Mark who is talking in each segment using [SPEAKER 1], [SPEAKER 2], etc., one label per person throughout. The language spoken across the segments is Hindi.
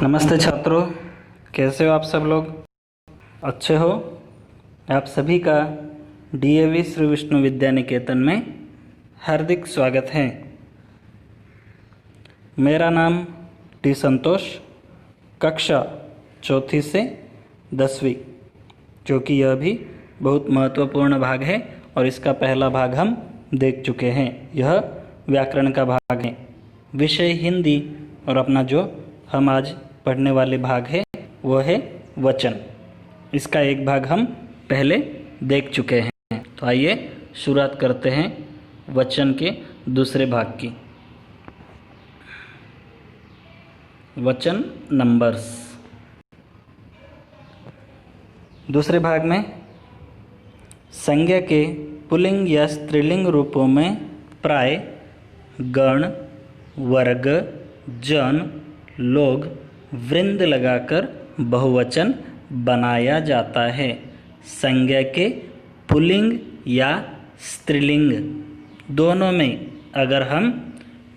[SPEAKER 1] नमस्ते छात्रों, कैसे हो आप सब लोग? अच्छे हो? आप सभी का डीएवी श्री विष्णु विद्या निकेतन में हार्दिक स्वागत है। मेरा नाम टी संतोष, कक्षा चौथी से 10वीं, जो कि यह भी बहुत महत्वपूर्ण भाग है और इसका पहला भाग हम देख चुके हैं। यह व्याकरण का भाग है, विषय हिंदी, और अपना जो हम आज पढ़ने वाले भाग है वो है वचन। इसका एक भाग हम पहले देख चुके हैं। तो आइए शुरुआत करते हैं वचन के दूसरे भाग की। वचन नंबर्स। दूसरे भाग में संज्ञा के पुल्लिंग या स्त्रीलिंग रूपों में प्राय गण, वर्ग, जन, लोग, वृंद लगाकर बहुवचन बनाया जाता है। संज्ञा के पुल्लिंग या स्त्रीलिंग दोनों में अगर हम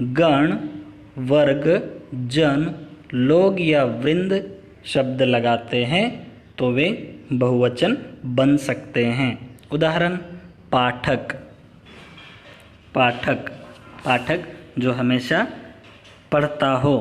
[SPEAKER 1] गण, वर्ग, जन, लोग या वृंद शब्द लगाते हैं तो वे बहुवचन बन सकते हैं। उदाहरण पाठक। पाठक, पाठक जो हमेशा पढ़ता हो।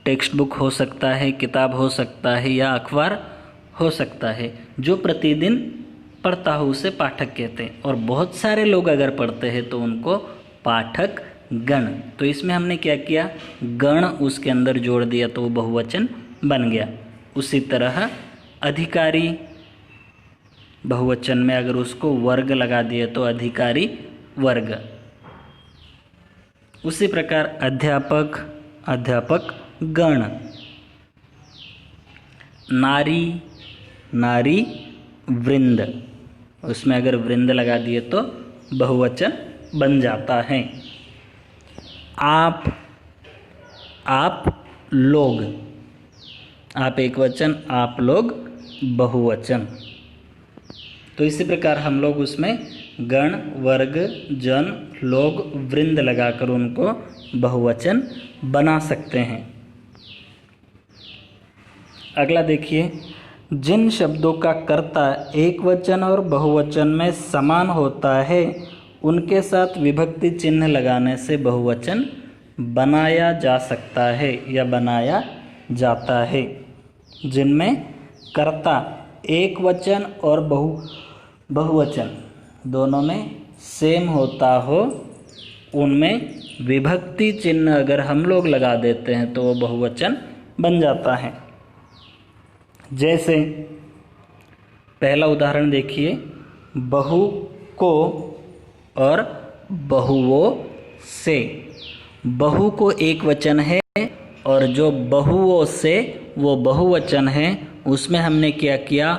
[SPEAKER 1] टेक्स्ट बुक हो सकता है, किताब हो सकता है या अखबार हो सकता है। जो प्रतिदिन पढ़ता हो उसे पाठक कहते हैं। और बहुत सारे लोग अगर पढ़ते हैं तो उनको पाठक गण। तो इसमें हमने क्या किया, गण उसके अंदर जोड़ दिया तो वो बहुवचन बन गया। उसी तरह अधिकारी, बहुवचन में अगर उसको वर्ग लगा दिए तो अधिकारी वर्ग। उसी प्रकार अध्यापक, अध्यापक गण। नारी, नारी वृंद, उसमें अगर वृंद लगा दिए तो बहुवचन बन जाता है। आप, आप लोग, आप एक वचन, आप लोग बहुवचन। तो इसी प्रकार हम लोग उसमें गण, वर्ग, जन, लोग, वृंद लगाकर उनको बहुवचन बना सकते हैं। अगला देखिए, जिन शब्दों का कर्ता एक वचन और बहुवचन में समान होता है उनके साथ विभक्ति चिन्ह लगाने से बहुवचन बनाया जा सकता है या बनाया जाता है। जिनमें कर्ता एक वचन और बहुवचन दोनों में सेम होता हो उनमें विभक्ति चिन्ह अगर हम लोग लगा देते हैं तो वो बहुवचन बन जाता है। जैसे पहला उदाहरण देखिए, बहु को और बहुओं से। बहु को एक वचन है और जो बहुओं से वो बहुवचन है, उसमें हमने क्या किया,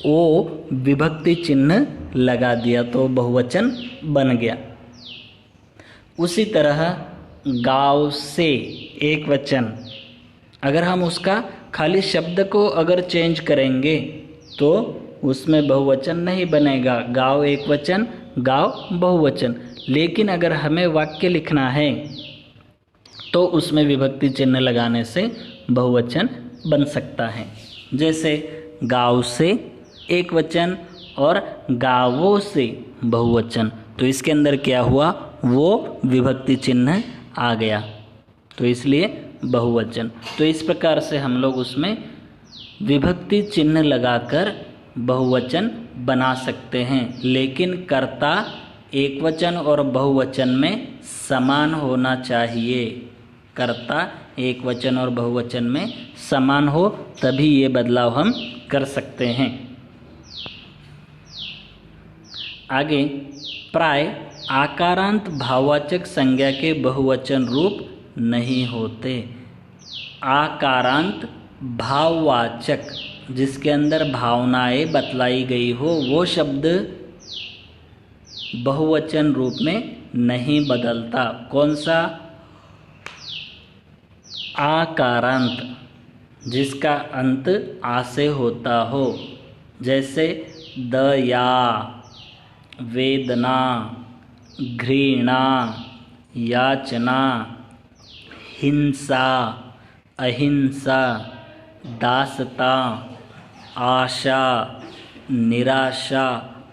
[SPEAKER 1] ओ विभक्ति चिन्ह लगा दिया तो बहुवचन बन गया। उसी तरह गाँव से एक वचन, अगर हम उसका खाली शब्द को अगर चेंज करेंगे तो उसमें बहुवचन नहीं बनेगा। गाँव एक वचन, गाँव बहुवचन। लेकिन अगर हमें वाक्य लिखना है तो उसमें विभक्ति चिन्ह लगाने से बहुवचन बन सकता है। जैसे गाँव से एक वचन और गाँवों से बहुवचन, तो इसके अंदर क्या हुआ, वो विभक्ति चिन्ह आ गया, तो इसलिए बहुवचन। तो इस प्रकार से हम लोग उसमें विभक्ति चिन्ह लगाकर बहुवचन बना सकते हैं। लेकिन कर्ता एक वचन और बहुवचन में समान होना चाहिए। कर्ता एक वचन और बहुवचन में समान हो तभी ये बदलाव हम कर सकते हैं। आगे, प्राय आकारांत भाववाचक संज्ञा के बहुवचन रूप नहीं होते। आकारांत भाववाचक, जिसके अंदर भावनाएं बतलाई गई हो, वो शब्द बहुवचन रूप में नहीं बदलता। कौन सा? आकारांत, जिसका अंत आ से होता हो। जैसे दया, वेदना, घृणा, याचना, हिंसा, अहिंसा, दासता, आशा, निराशा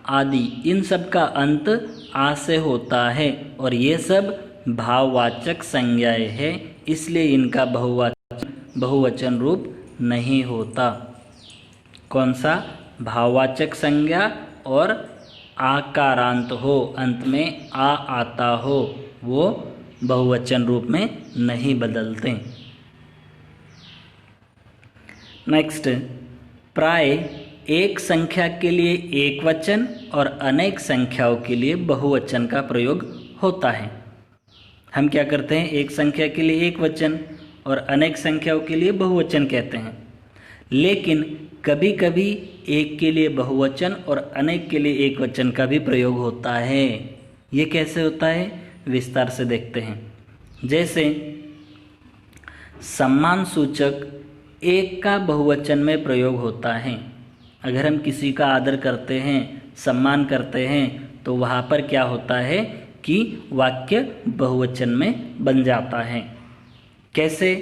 [SPEAKER 1] आदि, इन सब का अंत आ से होता है और ये सब भाववाचक संज्ञाएं हैं, इसलिए इनका बहुवचन रूप नहीं होता। कौन सा? भाववाचक संज्ञा और आकारांत हो, अंत में आ आता हो, वो बहुवचन रूप में नहीं बदलते। नेक्स्ट, प्राय एक संख्या के लिए एक वचन और अनेक संख्याओं के लिए बहुवचन का प्रयोग होता है। हम क्या करते हैं? एक संख्या के लिए एक वचन और अनेक संख्याओं के लिए बहुवचन कहते हैं। लेकिन कभी कभी एक के लिए बहुवचन और अनेक के लिए एक वचन का भी प्रयोग होता है। ये कैसे होता है? विस्तार से देखते हैं। जैसे सम्मान सूचक एक का बहुवचन में प्रयोग होता है। अगर हम किसी का आदर करते हैं, सम्मान करते हैं, तो वहाँ पर क्या होता है कि वाक्य बहुवचन में बन जाता है। कैसे?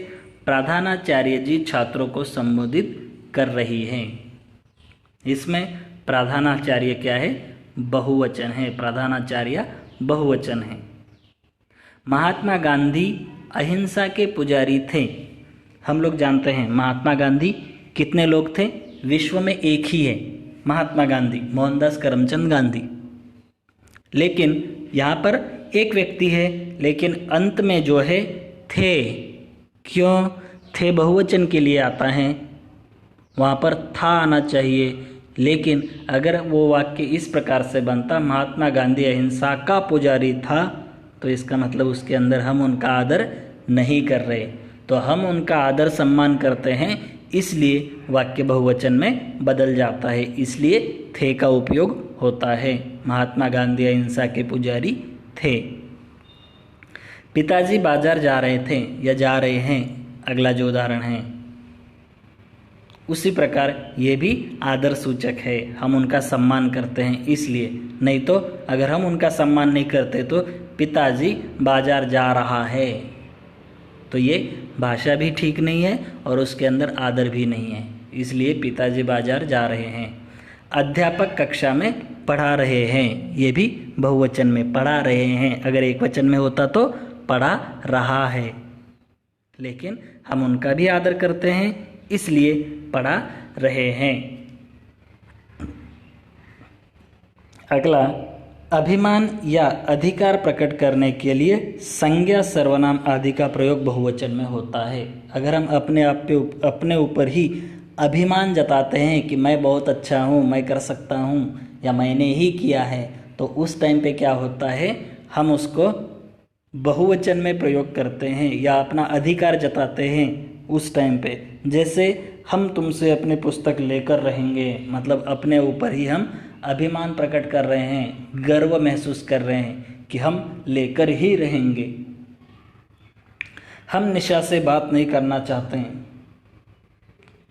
[SPEAKER 1] प्रधानाचार्य जी छात्रों को संबोधित कर रही हैं। इसमें प्रधानाचार्य क्या है? बहुवचन है। प्रधानाचार्य बहुवचन है। महात्मा गांधी अहिंसा के पुजारी थे। हम लोग जानते हैं महात्मा गांधी कितने लोग थे? विश्व में एक ही है, महात्मा गांधी, मोहनदास करमचंद गांधी। लेकिन यहाँ पर एक व्यक्ति है, लेकिन अंत में जो है थे। क्यों? थे बहुवचन के लिए आता है, वहाँ पर था आना चाहिए। लेकिन अगर वो वाक्य इस प्रकार से बनता, महात्मा गांधी अहिंसा का पुजारी था, तो इसका मतलब उसके अंदर हम उनका आदर नहीं कर रहे। तो हम उनका आदर सम्मान करते हैं, इसलिए वाक्य बहुवचन में बदल जाता है। इसलिए थे का उपयोग होता है। महात्मा गांधी अहिंसा के पुजारी थे। पिताजी बाजार जा रहे थे या जा रहे हैं, अगला जो उदाहरण है, उसी प्रकार ये भी आदर सूचक है। हम उनका सम्मान करते हैं इसलिए। नहीं तो अगर हम उनका सम्मान नहीं करते तो पिताजी बाजार जा रहा है, तो ये भाषा भी ठीक नहीं है और उसके अंदर आदर भी नहीं है। इसलिए पिताजी बाजार जा रहे हैं। अध्यापक कक्षा में पढ़ा रहे हैं, ये भी बहुवचन में पढ़ा रहे हैं। अगर एक वचन में होता तो पढ़ा रहा है, लेकिन हम उनका भी आदर करते हैं, इसलिए पढ़ा रहे हैं। अगला, अभिमान या अधिकार प्रकट करने के लिए संज्ञा, सर्वनाम आदि का प्रयोग बहुवचन में होता है। अगर हम अपने ऊपर ही अभिमान जताते हैं कि मैं बहुत अच्छा हूँ, मैं कर सकता हूँ, या मैंने ही किया है, तो उस टाइम पे क्या होता है, हम उसको बहुवचन में प्रयोग करते हैं या अपना अधिकार जताते हैं उस टाइम पे। जैसे हम तुमसे अपनी पुस्तक लेकर रहेंगे, मतलब अपने ऊपर ही हम अभिमान प्रकट कर रहे हैं, गर्व महसूस कर रहे हैं कि हम लेकर ही रहेंगे। हम निशा से बात नहीं करना चाहते हैं।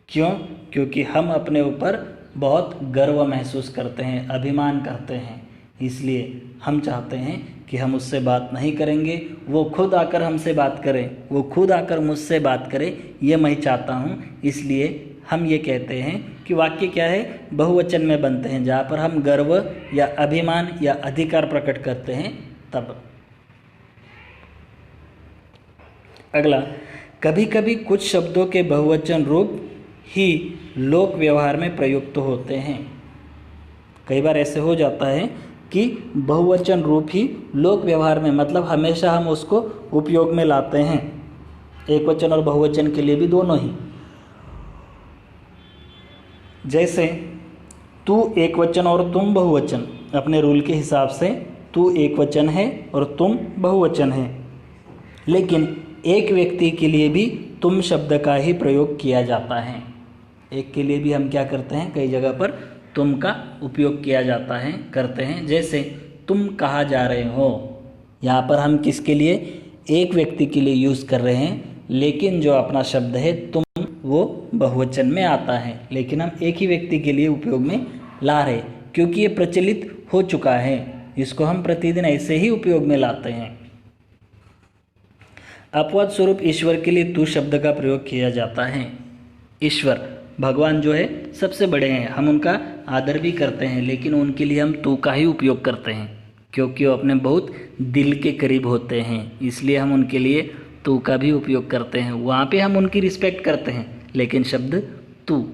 [SPEAKER 1] क्यों? क्योंकि हम अपने ऊपर बहुत गर्व महसूस करते हैं, अभिमान करते हैं, इसलिए हम चाहते हैं कि हम उससे बात नहीं करेंगे, वो खुद आकर हमसे बात करें, वो खुद आकर मुझसे बात करे, ये मैं चाहता हूँ। इसलिए हम ये कहते हैं कि वाक्य क्या है, बहुवचन में बनते हैं, जहाँ पर हम गर्व या अभिमान या अधिकार प्रकट करते हैं तब। अगला, कभी कभी कुछ शब्दों के बहुवचन रूप ही लोक व्यवहार में प्रयुक्त होते हैं। कई बार ऐसे हो जाता है कि बहुवचन रूप ही लोक व्यवहार में, मतलब हमेशा हम उसको उपयोग में लाते हैं, एक वचन और बहुवचन के लिए भी, दोनों ही। जैसे तू एक वचन और तुम बहुवचन, अपने रूल के हिसाब से तू एक वचन है और तुम बहुवचन है, लेकिन एक व्यक्ति के लिए भी तुम शब्द का ही प्रयोग किया जाता है। एक के लिए भी हम क्या करते हैं, कई जगह पर तुम का उपयोग किया जाता है, करते हैं। जैसे तुम कहाँ जा रहे हो, यहाँ पर हम किसके लिए, एक व्यक्ति के लिए यूज़ कर रहे हैं, लेकिन जो अपना शब्द है तुम, वो बहुवचन में आता है, लेकिन हम एक ही व्यक्ति के लिए उपयोग में ला रहे, क्योंकि ये प्रचलित हो चुका है, इसको हम प्रतिदिन ऐसे ही उपयोग में लाते हैं। अपवाद स्वरूप ईश्वर के लिए तू शब्द का प्रयोग किया जाता है। ईश्वर भगवान जो है सबसे बड़े हैं, हम उनका आदर भी करते हैं, लेकिन उनके लिए हम तू का ही उपयोग करते हैं क्योंकि वो अपने बहुत दिल के करीब होते हैं, इसलिए हम उनके लिए तू का भी उपयोग करते हैं। वहाँ पे हम उनकी रिस्पेक्ट करते हैं, लेकिन शब्द तू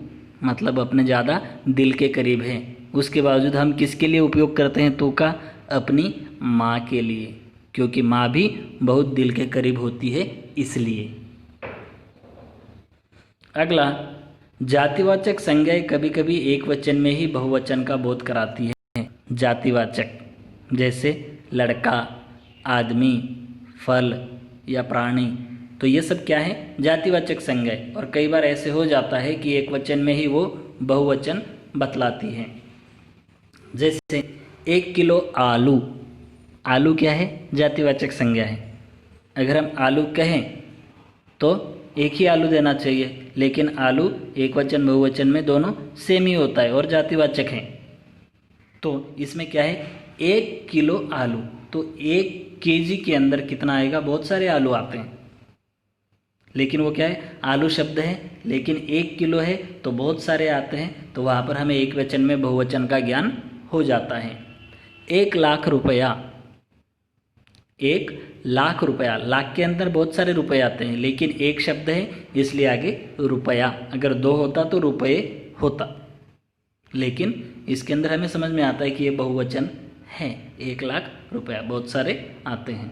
[SPEAKER 1] मतलब अपने ज़्यादा दिल के करीब है। उसके बावजूद हम किसके लिए उपयोग करते हैं तू का? अपनी माँ के लिए, क्योंकि माँ भी बहुत दिल के करीब होती है इसलिए। अगला, जातिवाचक संज्ञाएं कभी कभी एक वचन में ही बहुवचन का बोध कराती है। जातिवाचक जैसे लड़का, आदमी, फल या प्राणी, तो ये सब क्या है? जातिवाचक संज्ञाएं। और कई बार ऐसे हो जाता है कि एक वचन में ही वो बहुवचन बतलाती है। जैसे 1 किलो आलू, आलू क्या है? जातिवाचक संज्ञा है। अगर हम आलू कहें तो एक ही आलू देना चाहिए, लेकिन आलू एक वचन बहुवचन में दोनों सेम ही होता है और जातिवाचक है। तो इसमें क्या है? 1 किलो आलू, तो 1 केजी के अंदर कितना आएगा? बहुत सारे आलू आते हैं, लेकिन वो क्या है? आलू शब्द है, लेकिन 1 किलो है तो बहुत सारे आते हैं, तो वहाँ पर हमें एक वचन में बहुवचन का ज्ञान हो जाता है। 1 लाख रुपया, 1 लाख रुपया, लाख के अंदर बहुत सारे रुपए आते हैं, लेकिन एक शब्द है इसलिए आगे रुपया। अगर 2 होता तो रुपये होता, लेकिन इसके अंदर हमें समझ में आता है कि ये बहुवचन है। 1 लाख रुपया, बहुत सारे आते हैं।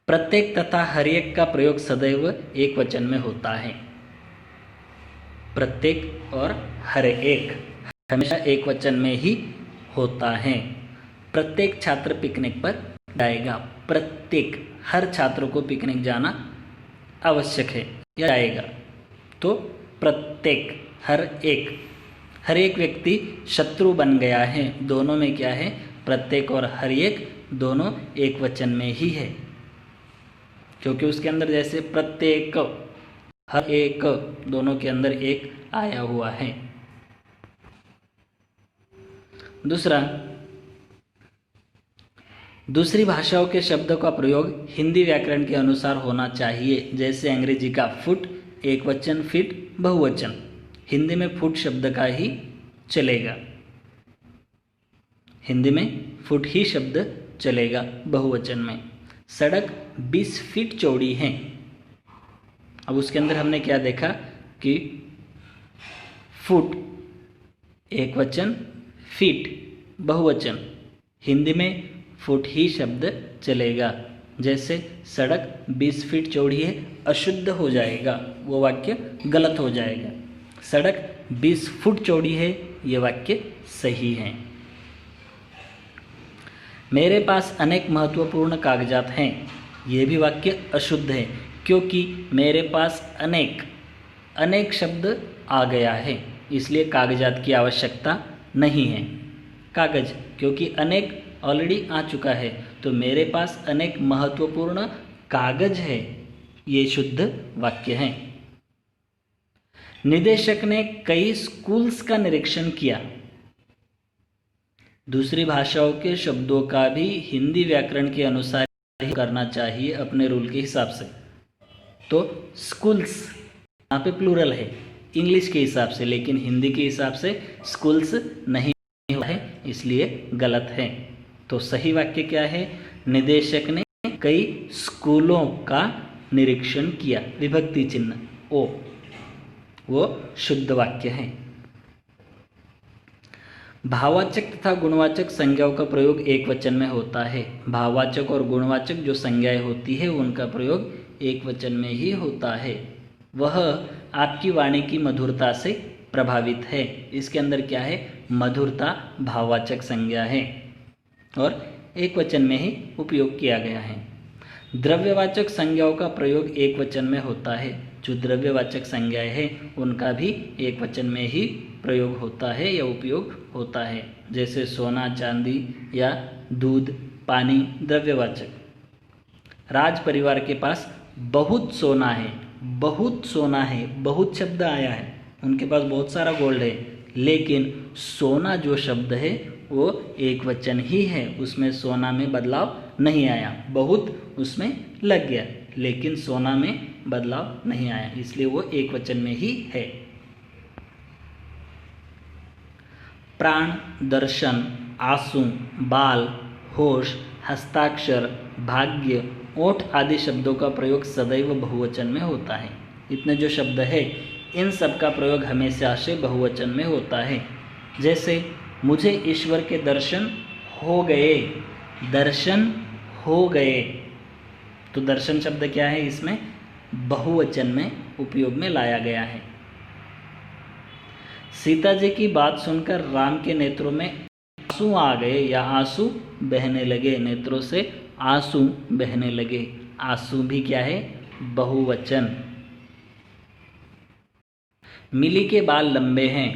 [SPEAKER 1] प्रत्येक तथा हर एक का प्रयोग सदैव एक वचन में होता है। प्रत्येक और हर एक हमेशा एक वचन में ही होता है। प्रत्येक छात्र पिकनिक पर जाएगा। प्रत्येक, हर छात्र को पिकनिक जाना आवश्यक है या जाएगा। तो प्रत्येक, हर एक व्यक्ति शत्रु बन गया है। दोनों में क्या है? प्रत्येक और हर एक दोनों एक वचन में ही है, क्योंकि उसके अंदर जैसे प्रत्येक, हर एक, दोनों के अंदर एक आया हुआ है। दूसरी भाषाओं के शब्दों का प्रयोग हिंदी व्याकरण के अनुसार होना चाहिए। जैसे अंग्रेजी का फुट एक वचन, फिट बहुवचन, हिंदी में फुट शब्द का ही चलेगा। हिंदी में फुट ही शब्द चलेगा बहुवचन में। सड़क 20 फीट चौड़ी है। अब उसके अंदर हमने क्या देखा कि फुट एक वचन, फीट बहुवचन, हिंदी में फुट ही शब्द चलेगा। जैसे सड़क 20 फीट चौड़ी है, अशुद्ध हो जाएगा, वो वाक्य गलत हो जाएगा। सड़क 20 फुट चौड़ी है, ये वाक्य सही है। मेरे पास अनेक महत्वपूर्ण कागजात हैं, ये भी वाक्य अशुद्ध है, क्योंकि मेरे पास अनेक शब्द आ गया है, इसलिए कागजात की आवश्यकता नहीं है। कागज, क्योंकि अनेक ऑलरेडी आ चुका है, तो मेरे पास अनेक महत्वपूर्ण कागज है, ये शुद्ध वाक्य है। निदेशक ने कई स्कूल्स का निरीक्षण किया। दूसरी भाषाओं के शब्दों का भी हिंदी व्याकरण के अनुसार ही करना चाहिए, अपने रूल के हिसाब से। तो स्कूल्स यहाँ पे प्लूरल है इंग्लिश के हिसाब से, लेकिन हिंदी के हिसाब से स्कूल्स नहीं हुआ है, इसलिए गलत है। तो सही वाक्य क्या है? निदेशक ने कई स्कूलों का निरीक्षण किया, विभक्ति चिन्ह ओ, वो शुद्ध वाक्य है। भाववाचक तथा गुणवाचक संज्ञाओं का प्रयोग एक वचन में होता है। भाववाचक और गुणवाचक जो संज्ञाएं होती है उनका प्रयोग एक वचन में ही होता है। वह आपकी वाणी की मधुरता से प्रभावित है। इसके अंदर क्या है? मधुरता भाववाचक संज्ञा है और एक वचन में ही उपयोग किया गया है। द्रव्यवाचक संज्ञाओं का प्रयोग एक वचन में होता है। जो द्रव्यवाचक संज्ञाएं हैं उनका भी एक वचन में ही प्रयोग होता है या उपयोग होता है। जैसे सोना, चांदी या दूध, पानी द्रव्यवाचक। राज परिवार के पास बहुत सोना है, बहुत सोना है, बहुत शब्द आया है, उनके पास बहुत सारा गोल्ड है, लेकिन सोना जो शब्द है वो एक वचन ही है, उसमें सोना में बदलाव नहीं आया, बहुत उसमें लग गया, लेकिन सोना में बदलाव नहीं आया, इसलिए वो एक वचन में ही है। प्राण, दर्शन, आंसू, बाल, होश, हस्ताक्षर, भाग्य, ओठ आदि शब्दों का प्रयोग सदैव बहुवचन में होता है। इतने जो शब्द है इन सब का प्रयोग हमेशा से बहुवचन में होता है। जैसे मुझे ईश्वर के दर्शन हो गए, दर्शन हो गए, तो दर्शन शब्द क्या है, इसमें बहुवचन में उपयोग में लाया गया है। सीता जी की बात सुनकर राम के नेत्रों में आंसू आ गए या आंसू बहने लगे, नेत्रों से आंसू बहने लगे। आंसू भी क्या है, बहुवचन। मिली के बाल लंबे हैं,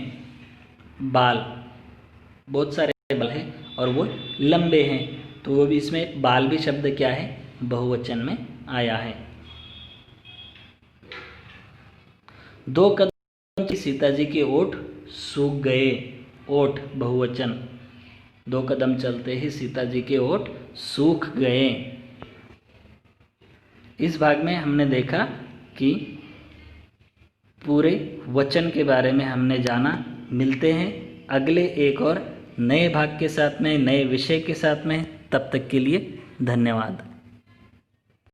[SPEAKER 1] बाल बहुत सारे बाल हैं और वो लंबे हैं, तो वो भी इसमें बाल भी शब्द क्या है, बहुवचन में आया है। 2 कदम की सीता जी के ओठ सूख गए, ओठ बहुवचन, 2 कदम चलते ही सीता जी के ओठ सूख गए। इस भाग में हमने देखा कि पूरे वचन के बारे में हमने जाना। मिलते हैं अगले एक और नए भाग के साथ में, नए विषय के साथ में। तब तक के लिए धन्यवाद।